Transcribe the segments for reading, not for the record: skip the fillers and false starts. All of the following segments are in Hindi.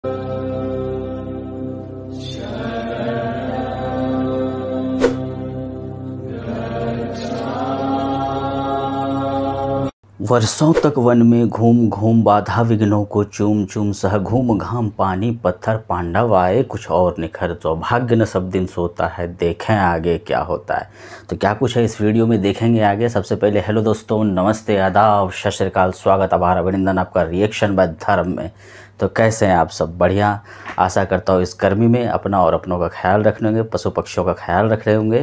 वर्षों तक वन में घूम घूम बाधा विघ्नों को चूम चूम सह घूम घाम पानी पत्थर पांडव आए कुछ और निखर सौभाग्य न सब दिन सोता है देखें आगे क्या होता है। तो क्या कुछ है इस वीडियो में देखेंगे आगे। सबसे पहले हेलो दोस्तों, नमस्ते, आदाब, सत श्री अकाल, स्वागत, आभार, अभिनंदन आपका रिएक्शन बाय धर्म में। तो कैसे हैं आप सब? बढ़िया। आशा करता हूँ इस गर्मी में अपना और अपनों का ख्याल रख रहे होंगे, पशु पक्षियों का ख्याल रख रहे होंगे।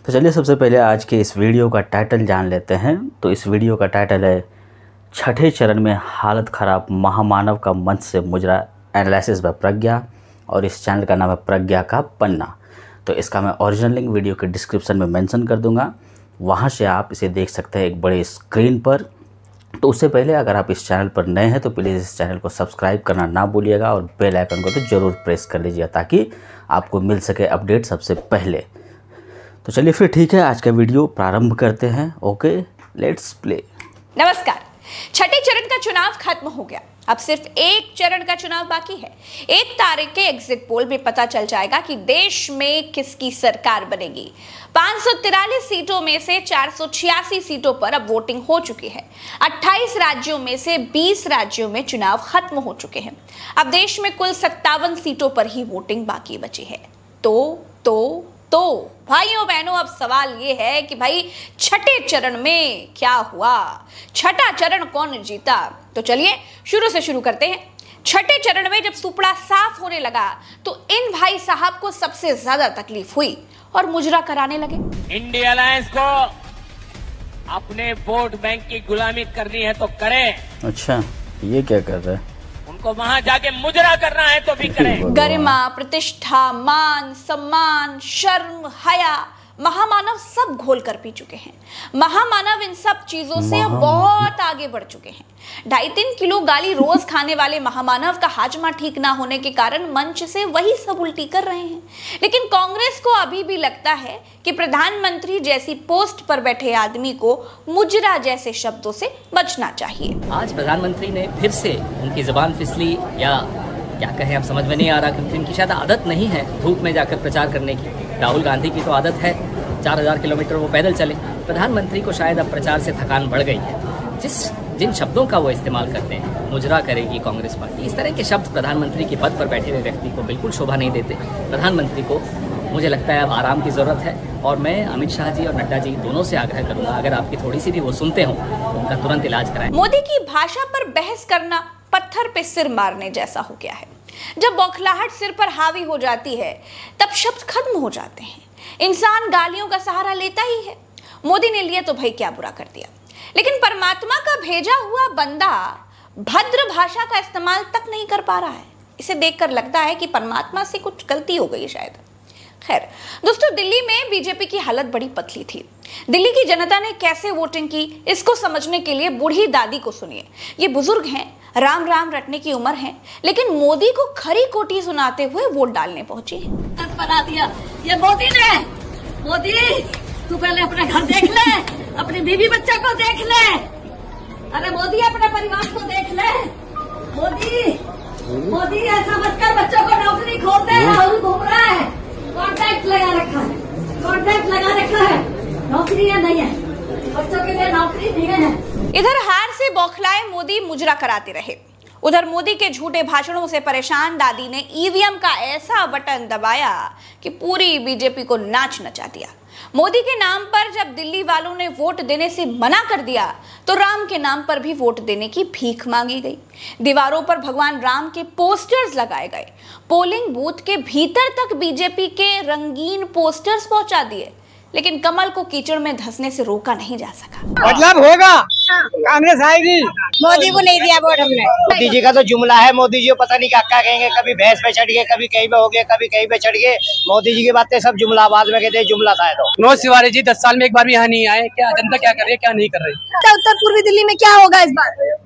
तो चलिए सबसे पहले आज के इस वीडियो का टाइटल जान लेते हैं। तो इस वीडियो का टाइटल है छठे चरण में हालत ख़राब, महामानव का मंच से मुजरा, एनालिसिस बाय प्रज्ञा, और इस चैनल का नाम है प्रज्ञा का पन्ना। तो इसका मैं ओरिजिनल लिंक वीडियो के डिस्क्रिप्शन में मेंशन कर दूंगा, वहां से आप इसे देख सकते हैं एक बड़े स्क्रीन पर। तो उससे पहले अगर आप इस चैनल पर नए हैं तो प्लीज़ इस चैनल को सब्सक्राइब करना ना भूलिएगा और बेल आइकन को तो ज़रूर प्रेस कर लीजिए ताकि आपको मिल सके अपडेट सबसे पहले। तो चलिए फिर ठीक है, आज का वीडियो प्रारंभ करते हैं। Okay, let's play. नमस्कार। छठे चरण का चुनाव खत्म हो गया, अब सिर्फ एक चरण का चुनाव बाकी है। 1 तारीख के एग्जिट पोल में पता चल जाएगा कि देश में किसकी सरकार बनेगी। 543 सीटों में से 486 सीटों पर अब वोटिंग हो चुकी है। 28 राज्यों में से 20 राज्यों में चुनाव खत्म हो चुके हैं। अब देश में कुल 57 सीटों पर ही वोटिंग बाकी बची है। तो भाइयों बहनों, अब सवाल ये है कि भाई छठे चरण में क्या हुआ, छठा चरण कौन जीता। तो चलिए शुरू से शुरू करते हैं। छठे चरण में जब सुपड़ा साफ होने लगा तो इन भाई साहब को सबसे ज्यादा तकलीफ हुई और मुजरा कराने लगे। इंडिया अलायंस को अपने वोट बैंक की गुलामी करनी है तो करें। अच्छा, ये क्या कर रहा है? उनको वहां जाके मुजरा करना है तो भी करें। गरिमा, प्रतिष्ठा, मान, सम्मान, शर्म, हया, महामानव सब घोल कर पी चुके हैं। महामानव इन सब चीजों से अब बहुत आगे बढ़ चुके हैं। 2.5-3 किलो गाली रोज खाने वाले महामानव का हाजमा ठीक ना होने के कारण मंच से वही सब उल्टी कर रहे हैं। लेकिन कांग्रेस को अभी भी लगता है कि प्रधानमंत्री जैसी पोस्ट पर बैठे आदमी को मुजरा जैसे शब्दों से बचना चाहिए। आज प्रधानमंत्री ने फिर से उनकी जुबान फिसली, या क्या कहें अब समझ में नहीं आ रहा, क्योंकि इनकी शायद आदत नहीं है धूप में जाकर प्रचार करने की। राहुल गांधी की तो आदत है 4000 किलोमीटर वो पैदल चले। प्रधानमंत्री को शायद अब प्रचार से थकान बढ़ गई है। जिन शब्दों का वो इस्तेमाल करते हैं, मुजरा करेगी कांग्रेस पार्टी, इस तरह के शब्द प्रधानमंत्री के पद पर बैठे हुए व्यक्ति को बिल्कुल शोभा नहीं देते। प्रधानमंत्री को मुझे लगता है अब आराम की ज़रूरत है, और मैं अमित शाह जी और नड्डा जी दोनों से आग्रह करूंगा, अगर आपकी थोड़ी सी भी वो सुनते हो तो उनका तुरंत इलाज कराएं। मोदी की भाषा पर बहस करना पत्थर पे सिर मारने जैसा हो गया है। जब बौखलाहट सिर पर हावी हो जाती है तब शब्द खत्म हो जाते हैं। इंसान गालियों का सहारा लेता ही है। मोदी ने लिया तो भाई क्या बुरा कर दिया, लेकिन परमात्मा का भेजा हुआ बंदा भद्र भाषा का इस्तेमाल तक नहीं कर पा रहा है। इसे देखकर लगता है कि परमात्मा से कुछ गलती हो गई शायद। खैर दोस्तों, दिल्ली में बीजेपी की हालत बड़ी पतली थी। दिल्ली की जनता ने कैसे वोटिंग की, इसको समझने के लिए बूढ़ी दादी को सुनिए। ये बुजुर्ग हैं, राम राम रटने की उम्र है, लेकिन मोदी को खरी खोटी सुनाते हुए वोट डालने पहुंची है। बना दिया ये मोदी ने। मोदी तू पहले अपने घर देख ले, अपनी बीवी बच्चा को देख ले। अरे मोदी अपने परिवार को देख ले। मोदी ऐसा मत कर, बच्चों को नौकरी खोल दे। राहुल घूम रहा है, कॉन्ट्रैक्ट लगा रखा है, नौकरी नहीं है, बच्चों के लिए नौकरी नहीं है। इधर हार से बौखलाए मोदी मुजरा कराते रहे, उधर मोदी के झूठे भाषणों से परेशान दादी ने ईवीएम का ऐसा बटन दबाया कि पूरी बीजेपी को नाच नचा दिया। मोदी के नाम पर जब दिल्ली वालों ने वोट देने से मना कर दिया तो राम के नाम पर भी वोट देने की भीख मांगी गई। दीवारों पर भगवान राम के पोस्टर्स लगाए गए। पोलिंग बूथ के भीतर तक बीजेपी के रंगीन पोस्टर्स पहुंचा दिए, लेकिन कमल को कीचड़ में धंसने से रोका नहीं जा सका। मतलब होगा, कांग्रेस आएगी। मोदी को नहीं दिया वोट हमने। मोदी जी का तो जुमला है, मोदी जी को पता नहीं क्या कहेंगे, कभी भैंस पे चढ़ गए, कभी कहीं पे हो गए, कभी कहीं पे चढ़ गए। मोदी जी की बातें सब जुमलाबाद में कहते हैं, जुमला था। तो मनोज तिवारी जी 10 साल में एक बार भी यहाँ नहीं आए। क्या जनता क्या कर रही है, क्या नहीं कर रही? उत्तर पूर्वी दिल्ली में क्या होगा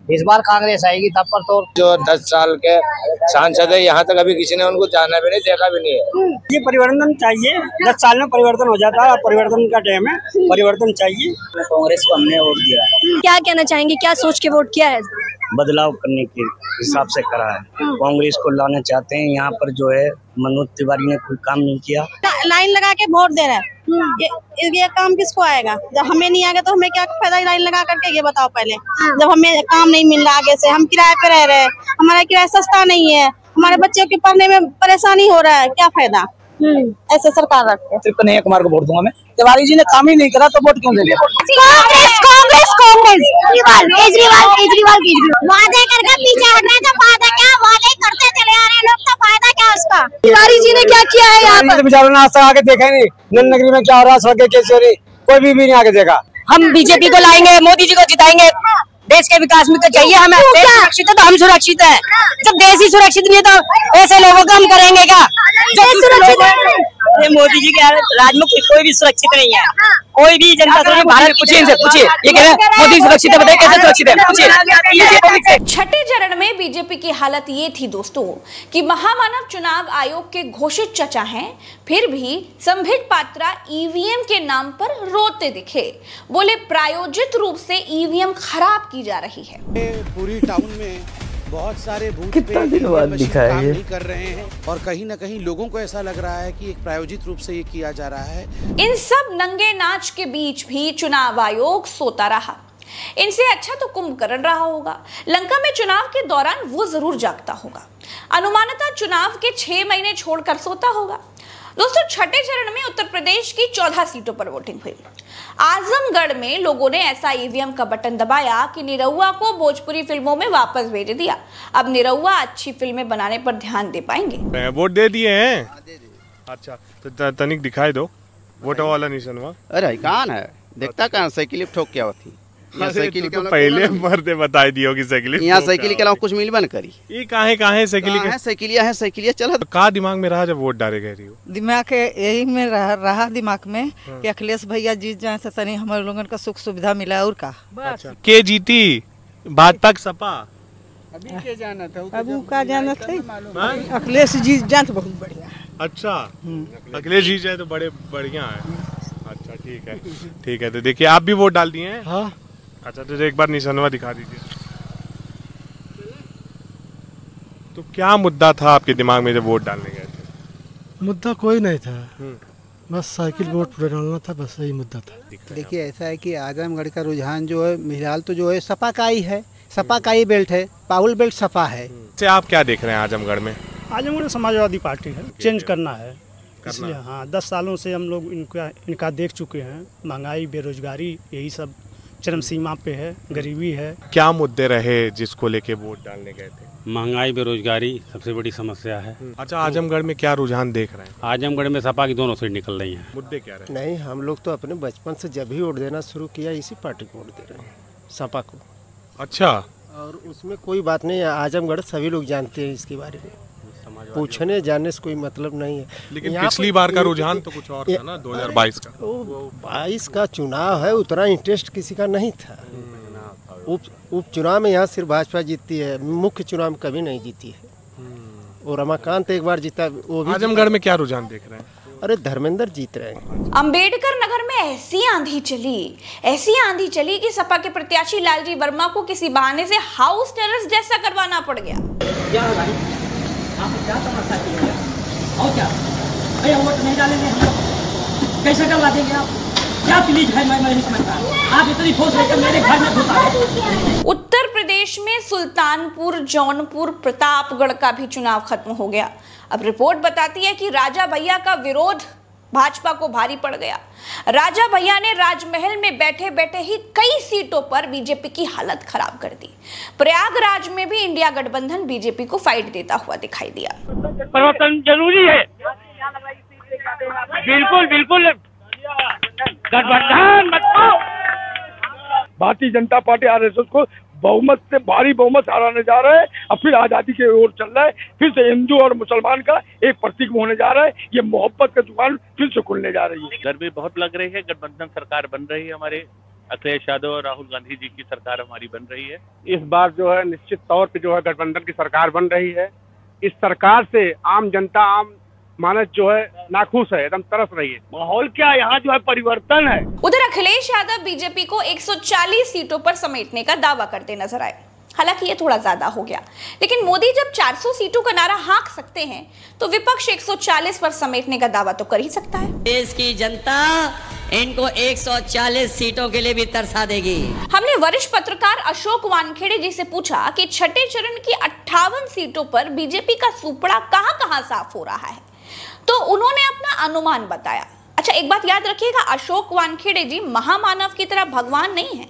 इस बार कांग्रेस आएगी। तब पर तो जो 10 साल के सांसद है, यहाँ तक अभी किसी ने उनको जाना भी नहीं, देखा भी नहीं है। ये परिवर्तन चाहिए, 10 साल में परिवर्तन हो जाता है, परिवर्तन का टाइम है, परिवर्तन चाहिए। कांग्रेस को हमने वोट दिया। क्या कहना चाहेंगे, क्या सोच के वोट किया है? बदलाव करने के हिसाब से करा है। कांग्रेस को लाना चाहते हैं। यहाँ पर जो है मनोज तिवारी ने कोई काम नहीं किया। लाइन लगा के वोट दे रहे हैं, ये काम किसको आएगा? जब हमें नहीं आएगा तो हमें क्या फायदा लाइन लगा करके? ये बताओ पहले। जब हमें काम नहीं मिल रहा आगे से, हम किराए पे रह रहे हैं, हमारा किराया सस्ता नहीं है, हमारे बच्चों के पढ़ने में परेशानी हो रहा है, क्या फायदा ऐसे सरकार रखते? सिर्फ कन्हैया कुमार को वोट दूंगा मैं। तिवारी जी ने काम ही नहीं करा तो वोट क्यों दे दिया? वादे करके पीछे हटने का फायदा क्या? वादे करते चले आ रहे हैं लोग, तो फायदा क्या उसका? तिवारी जी ने क्या किया है यहाँ पर? बेचारों ने आज तक आके देखा नहीं। नल नगरी में क्या हो रहा है, सड़कें कैसी हो रही, कोई भी नहीं आके देखा। हम बीजेपी को लाएंगे, मोदी जी को जिताएंगे। देश के विकास में तो चाहिए हमें। देश सुरक्षित है तो हम सुरक्षित हैं। जब देश ही सुरक्षित नहीं है तो ऐसे लोगों को हम करेंगे क्या? ये मोदी जी के राज में कोई भी सुरक्षित नहीं है। कोई भी जनता भारत पूछिए इनसे, पूछिए ये कह रहे हैं मोदी सुरक्षित है, बताइए कैसे सुरक्षित है? पूछिए। छठे चरण में बीजेपी की हालत ये थी दोस्तों कि महामानव चुनाव आयोग के घोषित चचा हैं, फिर भी संबित पात्रा ईवीएम के नाम पर रोते दिखे। बोले प्रायोजित रूप से ईवीएम खराब की जा रही है। पूरी टाउन में बहुत सारे बूथ कितना दिन बाद दिखा है ये? नहीं कर रहे हैं और कहीं ना कहीं लोगों को ऐसा लग रहा है कि एक प्रायोजित रूप से ये किया जा रहा है। इन सब नंगे नाच के बीच भी चुनाव आयोग सोता रहा। इनसे अच्छा तो कुंभकर्ण रहा होगा। लंका में चुनाव के दौरान वो जरूर जागता होगा। अनुमानतः चुनाव के 6 महीने छोड़कर सोता होगा। दोस्तों, छठे चरण में उत्तर प्रदेश की 14 सीटों पर वोटिंग हुई। आजमगढ़ में लोगों ने ऐसा ईवीएम का बटन दबाया कि निरहुआ को भोजपुरी फिल्मों में वापस भेज दिया। अब निरहुआ अच्छी फिल्में बनाने पर ध्यान दे पाएंगे। वोट दे दिए हैं? अच्छा, तो तनिक दिखाई दो वोट वाला निशान वहाँ। अरे कौन है देखता कहाँ साइकिल ठोक क्या होती? साइकिल तो पहले मरते बताई दियो कि साइकिल यहाँ साइकिल के अलावा कुछ मिलबा न करी। ये काहे साइकिलिया चला। का दिमाग में रहा जब वोट डाले गए रही हो? दिमाग यही में रहा दिमाग में कि अखिलेश भैया जीत जाए तो तनी हमारे लोगन का सुख सुविधा मिला और का। अच्छा। के जीती? भाजपा सपा? अभी के जाना था, अभी का जाना था। अखिलेश जीत जाए तो बहुत बढ़िया। अच्छा, अखिलेश जीत जाए तो बड़े बढ़िया है। अच्छा, ठीक है। तो देखिए आप भी वोट डाल दिए हैं? हाँ। अच्छा, तो एक बार निशानवा दिखा दीजिए। तो क्या मुद्दा था आपके दिमाग में जब वोट डालने गए थे? मुद्दा कोई नहीं था, बस साइकिल वोट पूरा डालना था, बस यही मुद्दा था। देखिए ऐसा है कि आजमगढ़ का रुझान जो है फिलहाल तो जो है सपा का ही है। सपा का ही बेल्ट है, पाउल बेल्ट सपा है। आप क्या देख रहे हैं आजमगढ़ में? आजमगढ़ समाजवादी पार्टी है, चेंज करना है इसलिए। हाँ, 10 सालों से हम लोग इनका देख चुके हैं। महंगाई, बेरोजगारी, यही सब चरम सीमा पे है, गरीबी है। क्या मुद्दे रहे जिसको लेके वोट डालने गए थे? महंगाई, बेरोजगारी सबसे बड़ी समस्या है। अच्छा, आजमगढ़ में क्या रुझान देख रहे हैं? आजमगढ़ में सपा की दोनों सीट निकल रही हैं। मुद्दे क्या रहे? नहीं, हम लोग तो अपने बचपन से जब भी वोट देना शुरू किया इसी पार्टी को वोट दे रहे हैं, सपा को। अच्छा, और उसमें कोई बात नहीं है। आजमगढ़ सभी लोग जानते हैं इसके बारे में, पूछने जानने से कोई मतलब नहीं है। लेकिन पिछली बार का रुझान तो कुछ और था ना, 2022 का। 22 का चुनाव है, उतना इंटरेस्ट किसी का नहीं था। उप चुनाव में यहाँ सिर्फ भाजपा जीतती है, मुख्य चुनाव में कभी नहीं जीती है। और रमाकांत एक बार जीता, वो भी। आजमगढ़ में क्या रुझान देख रहे हैं? अरे धर्मेंद्र जीत रहे हैं। अंबेडकर नगर में ऐसी आंधी चली कि सपा के प्रत्याशी लालजी वर्मा को किसी बहाने से हाउस टेरेस जैसा करवाना पड़ गया। आपको क्या समस्या की है और क्या भैया वोट नहीं डालेंगे हम लोग कैसे करवा देंगे आप? क्या प्लीज है, मैं नहीं समझता। आप इतनी ठोस लेकर मेरे घर में घुसा है। उत्तर प्रदेश में सुल्तानपुर, जौनपुर, प्रतापगढ़ का भी चुनाव खत्म हो गया। अब रिपोर्ट बताती है कि राजा भैया का विरोध भाजपा को भारी पड़ गया। राजा भैया ने राजमहल में बैठे बैठे ही कई सीटों पर बीजेपी की हालत खराब कर दी। प्रयागराज में भी इंडिया गठबंधन बीजेपी को फाइट देता हुआ दिखाई दिया। परिवर्तन जरूरी है, बिल्कुल गठबंधन भारतीय जनता पार्टी आरएसएस को बहुमत से भारी बहुमत हराने जा रहा है। अब फिर आजादी की ओर चल रहा है, फिर से हिंदू और मुसलमान का एक प्रतीक होने जा रहा है। ये मोहब्बत का दुकान फिर से खुलने जा रही है। गर्मी बहुत लग रही है। गठबंधन सरकार बन रही है, हमारे अखिलेश यादव और राहुल गांधी जी की सरकार हमारी बन रही है। इस बार जो है निश्चित तौर पे जो है गठबंधन की सरकार बन रही है। इस सरकार से आम जनता, आम मानस जो है नाखुश है, एकदम तरस रही है। माहौल क्या यहाँ जो है परिवर्तन है। उधर अखिलेश यादव बीजेपी को 140 सीटों पर समेटने का दावा करते नजर आए। हालांकि ये थोड़ा ज्यादा हो गया, लेकिन मोदी जब 400 सीटों का नारा हाँक सकते हैं तो विपक्ष 140 पर समेटने का दावा तो कर ही सकता है। देश की जनता इनको 140 सीटों के लिए भी तरसा देगी। हमने वरिष्ठ पत्रकार अशोक वानखेड़े जी से पूछा कि छठे चरण की 58 सीटों पर बीजेपी का सुपड़ा कहां-कहां साफ हो रहा है, तो उन्होंने अपना अनुमान बताया। अच्छा, एक बात याद रखिएगा, अशोक वानखेड़े जी महामानव की तरह भगवान नहीं है,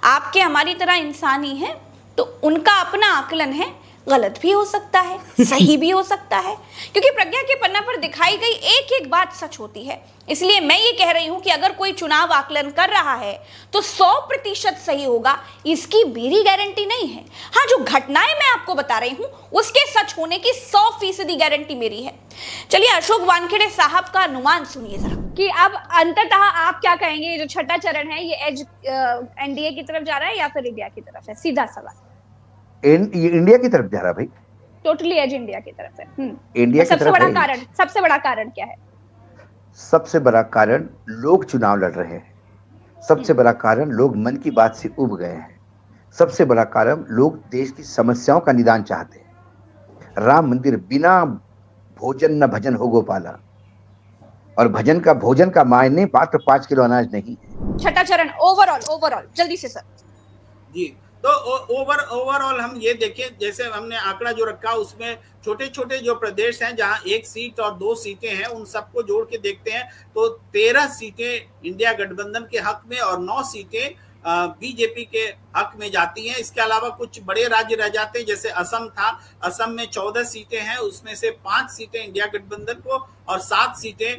आपके हमारी तरह इंसान ही है, तो उनका अपना आकलन है, गलत भी हो सकता है, सही भी हो सकता है, क्योंकि प्रज्ञा के पन्ना पर दिखाई गई एक एक बात सच होती है। इसलिए मैं ये कह रही हूं कि अगर कोई चुनाव आकलन कर रहा है तो 100% सही होगा, इसकी मेरी गारंटी नहीं है। हाँ, जो घटनाएं मैं आपको बता रही हूं उसके सच होने की 100% गारंटी मेरी है। चलिए अशोक वानखेड़े साहब का अनुमान सुनिए जरा कि अब अंततः आप क्या कहेंगे, जो छठा चरण है ये एज एनडीए की तरफ जा रहा है या फिर इंडिया की तरफ है? सीधा सवाल। इंडिया की तरफ जा रहा भाई, टोटली एज इंडिया की तरफ है। इंडिया की तरफ। सबसे बड़ा कारण क्या है? सबसे बड़ा कारण लोग चुनाव लड़ रहे हैं, सबसे बड़ा कारण लोग मन की बात से उब गए हैं, सबसे बड़ा कारण लोग देश की समस्याओं का निदान चाहते हैं। राम मंदिर बिना भोजन न भजन हो गोपाला, और भोजन का मायने मात्र 5 किलो अनाज नहीं है। छठा चरण ओवरऑल जल्दी से सर जी। तो ओवरऑल हम ये देखें, जैसे हमने आंकड़ा जो रखा उसमें छोटे छोटे जो प्रदेश हैं जहां 1 सीट और 2 सीटें हैं, उन सबको जोड़ के देखते हैं तो 13 सीटें इंडिया गठबंधन के हक में और 9 सीटें बीजेपी के हक में जाती हैं। इसके अलावा कुछ बड़े राज्य रह जाते हैं, जैसे असम था, असम में 14 सीटें हैं, उसमें से 5 सीटें इंडिया गठबंधन को और 7 सीटें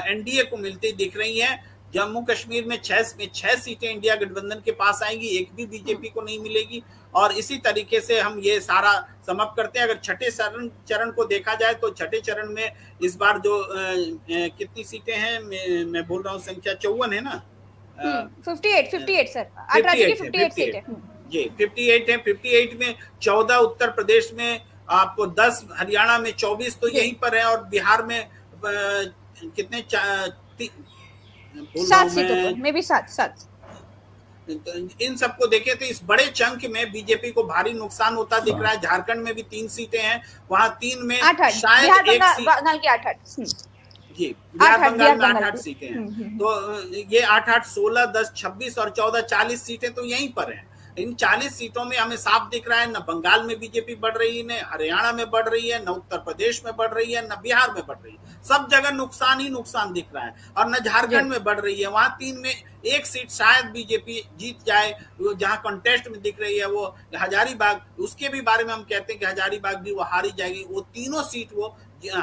एनडीए को मिलती दिख रही हैं। जम्मू कश्मीर में 6 सीटें इंडिया गठबंधन के पास आएंगी, एक भी बीजेपी को नहीं मिलेगी। और इसी तरीके से हम ये सारा समाप्त करते हैं। अगर छठे चरण को देखा जाए तो छठे चरण में इस बार जो कितनी सीटें हैं, मैं बोल रहा हूँ संख्या 54 है ना, 58 सर, 58 सीटें जी 58 है। 58 में 14 उत्तर प्रदेश में, आपको 10 हरियाणा में, 24 तो यहीं पर है, और बिहार में कितने 7 सीटों में भी 7। इन सबको देखें तो इस बड़े चंक में बीजेपी को भारी नुकसान होता दिख रहा है। झारखंड में भी 3 सीटें हैं, वहां 3 में शायद एक सीट, बंगाल की 8 जी, बिहार बंगाल में 8 सीटें हैं। तो ये 8, 16, 10, 26 और 14, 40 सीटें तो यहीं पर हैं। इन 40 सीटों में हमें साफ दिख रहा है, न बंगाल में बीजेपी बढ़ रही है, न हरियाणा में बढ़ रही है, न उत्तर प्रदेश में बढ़ रही है, न बिहार में बढ़ रही है। सब जगह नुकसान ही नुकसान दिख रहा है। और न झारखंड में बढ़ रही है, वहां 3 में 1 सीट शायद बीजेपी जीत जाए, जहां कंटेस्ट में दिख रही है वो हजारीबाग, उसके भी बारे में हम कहते हैं कि हजारीबाग भी वो हारी जाएगी। वो तीनों सीट वो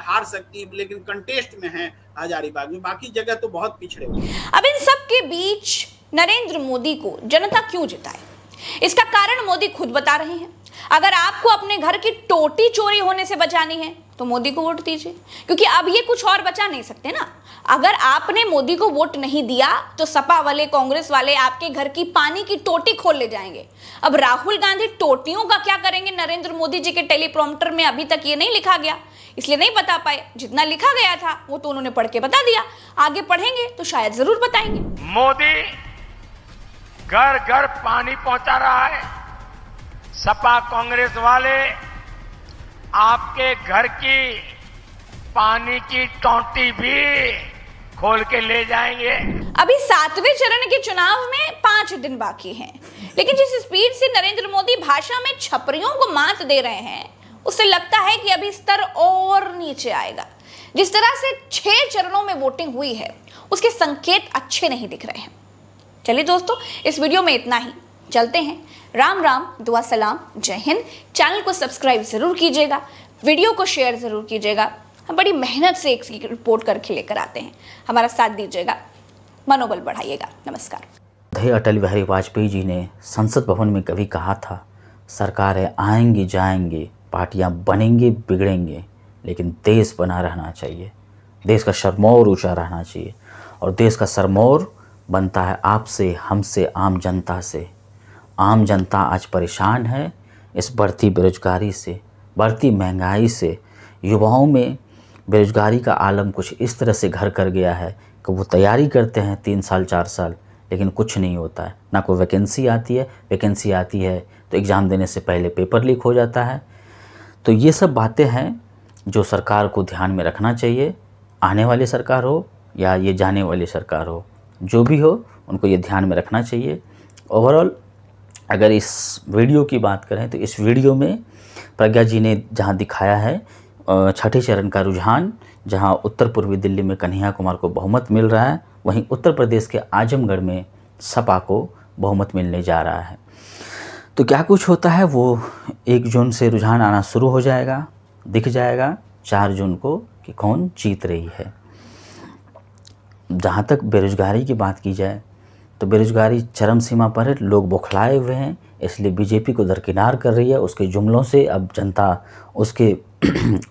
हार सकती है, लेकिन कंटेस्ट में है हजारीबाग में, बाकी जगह तो बहुत पिछड़े हुए। अब इन सब के बीच नरेंद्र मोदी को जनता क्यों जिताए, इसका कारण मोदी खुद बता रहे हैं। अगर आपको अपने घर की टोटी चोरी होने से बचानी है तो मोदी को वोट दीजिए, क्योंकि अब ये कुछ और बचा नहीं सकते ना। अगर आपने मोदी को वोट नहीं दिया तो सपा वाले, कांग्रेस वाले आपके घर की पानी की टोटी खोल ले जाएंगे। अब राहुल गांधी टोटियों का क्या करेंगे, नरेंद्र मोदी जी के टेलीप्रॉम्प्टर में अभी तक ये नहीं लिखा गया, इसलिए नहीं बता पाए। जितना लिखा गया था वो तो उन्होंने पढ़ के बता दिया, आगे पढ़ेंगे तो शायद जरूर बताएंगे। मोदी घर घर पानी पहुंचा रहा है, सपा कांग्रेस वाले आपके घर की पानी की टोंटी भी खोल के ले जाएंगे। अभी 7वें चरण के चुनाव में 5 दिन बाकी हैं, लेकिन जिस स्पीड से नरेंद्र मोदी भाषा में छपरियों को मात दे रहे हैं, उससे लगता है कि अभी स्तर और नीचे आएगा। जिस तरह से 6 चरणों में वोटिंग हुई है उसके संकेत अच्छे नहीं दिख रहे हैं। चलिए दोस्तों, इस वीडियो में इतना ही, चलते हैं। राम राम, दुआ सलाम, जय हिंद। चैनल को सब्सक्राइब जरूर कीजिएगा, वीडियो को शेयर जरूर कीजिएगा। हम बड़ी मेहनत से एक रिपोर्ट करके लेकर आते हैं, हमारा साथ दीजिएगा, मनोबल बढ़ाइएगा। नमस्कार। अटल बिहारी वाजपेयी जी ने संसद भवन में कभी कहा था, सरकारें आएंगी जाएंगी, पार्टियां बनेंगी बिगड़ेंगे, लेकिन देश बना रहना चाहिए, देश का सरमौर ऊंचा रहना चाहिए। और देश का सरमौर बनता है आपसे, हमसे, आम जनता से। आम जनता आज परेशान है इस बढ़ती बेरोजगारी से, बढ़ती महंगाई से। युवाओं में बेरोजगारी का आलम कुछ इस तरह से घर कर गया है कि वो तैयारी करते हैं 3 साल 4 साल, लेकिन कुछ नहीं होता है। ना कोई वैकेंसी आती है, वैकेंसी आती है तो एग्ज़ाम देने से पहले पेपर लीक हो जाता है। तो ये सब बातें हैं जो सरकार को ध्यान में रखना चाहिए, आने वाली सरकार हो या ये जाने वाली सरकार हो, जो भी हो उनको ये ध्यान में रखना चाहिए। ओवरऑल अगर इस वीडियो की बात करें तो इस वीडियो में प्रज्ञा जी ने जहां दिखाया है छठे चरण का रुझान, जहां उत्तर पूर्वी दिल्ली में कन्हैया कुमार को बहुमत मिल रहा है, वहीं उत्तर प्रदेश के आजमगढ़ में सपा को बहुमत मिलने जा रहा है। तो क्या कुछ होता है वो 1 जून से रुझान आना शुरू हो जाएगा, दिख जाएगा 4 जून को कि कौन जीत रही है। जहाँ तक बेरोजगारी की बात की जाए तो बेरोजगारी चरम सीमा पर है, लोग बौखलाए हुए हैं, इसलिए बीजेपी को दरकिनार कर रही है। उसके जुमलों से अब जनता उसके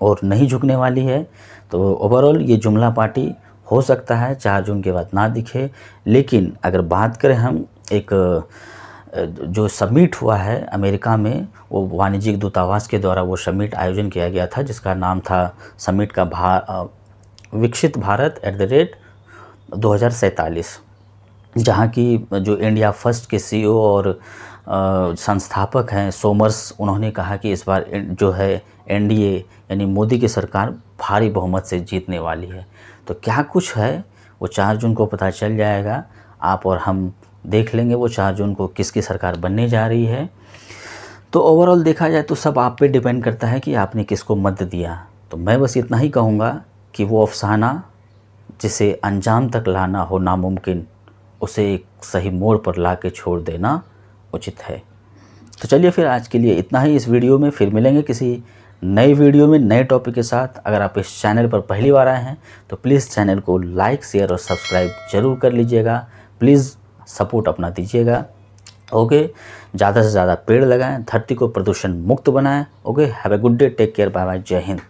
और नहीं झुकने वाली है। तो ओवरऑल ये जुमला पार्टी हो सकता है 4 जून के बाद ना दिखे, लेकिन अगर बात करें हम एक जो समिट हुआ है अमेरिका में, वो वाणिज्यिक दूतावास के द्वारा वो समिट आयोजन किया गया था, जिसका नाम था समिट का विकसित भारत @2047, जहाँ की जो इंडिया फर्स्ट के CEO और संस्थापक हैं सोमर्स, उन्होंने कहा कि इस बार जो है NDA यानी मोदी की सरकार भारी बहुमत से जीतने वाली है। तो क्या कुछ है वो 4 जून को पता चल जाएगा। आप और हम देख लेंगे वो 4 जून को किसकी सरकार बनने जा रही है। तो ओवरऑल देखा जाए तो सब आप पे डिपेंड करता है कि आपने किसको मत दिया। तो मैं बस इतना ही कहूँगा कि वो अफसाना जिसे अंजाम तक लाना हो नामुमकिन, उसे एक सही मोड़ पर ला के छोड़ देना उचित है। तो चलिए फिर आज के लिए इतना ही इस वीडियो में, फिर मिलेंगे किसी नई वीडियो में नए टॉपिक के साथ। अगर आप इस चैनल पर पहली बार आए हैं तो प्लीज़ चैनल को लाइक, शेयर और सब्सक्राइब जरूर कर लीजिएगा। प्लीज़ सपोर्ट अपना दीजिएगा। ओके, ज़्यादा से ज़्यादा पेड़ लगाएं, धरती को प्रदूषण मुक्त बनाएं। Okay, have a good day, take care, bye bye, Jai Hind.